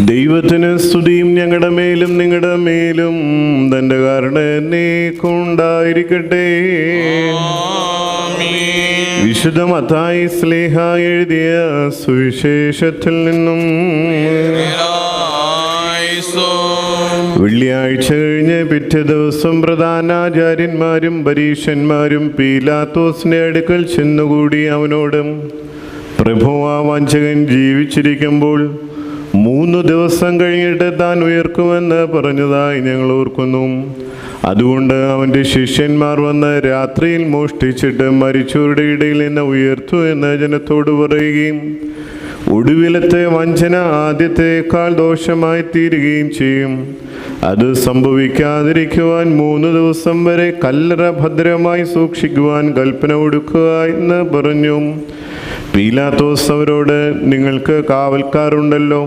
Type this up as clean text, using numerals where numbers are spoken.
ദൈവത്തിന് സ്തുതിയും ഞങ്ങളുടെ മേലും നിങ്ങളുടെ മേലും തൻ്റെ കാരുണ്യത്തിനുണ്ടായിരിക്കട്ടെ. വിശുദ്ധ മത്തായി ശ്ലീഹ എഴുതിയ സുവിശേഷത്തിൽ നിന്നും. വെള്ളിയാഴ്ച കഴിഞ്ഞ് പിറ്റേ ദിവസം പ്രധാനാചാര്യന്മാരും പരീശന്മാരും പീലാത്തോസിന്റെ അടുക്കൽ ചെന്നുകൂടി അവനോട്, പ്രഭു, ആ വഞ്ചകൻ ജീവിച്ചിരിക്കുമ്പോൾ 3 ദിവസം കഴിഞ്ഞിട്ട് താൻ ഉയർക്കുമെന്ന് പറഞ്ഞതായി ഞങ്ങൾ ഓർക്കുന്നു. അതുകൊണ്ട് അവൻ്റെ ശിഷ്യന്മാർ വന്ന് രാത്രിയിൽ മോഷ്ടിച്ചിട്ട് മരിച്ചവരുടെ ഇടയിൽ നിന്ന് ഉയർത്തു എന്ന് ജനത്തോട് പറയുകയും ഒടുവിലത്തെ വഞ്ചന ആദ്യത്തേക്കാൾ ദോഷമായി തീരുകയും ചെയ്യും. അത് സംഭവിക്കാതിരിക്കുവാൻ 3 ദിവസം വരെ കല്ലറ ഭദ്രമായി സൂക്ഷിക്കുവാൻ കൽപ്പന കൊടുക്കുക എന്ന് പറഞ്ഞു. പീലാത്തോസ് അവരോട്, നിങ്ങൾക്ക് കാവൽക്കാരുണ്ടല്ലോ,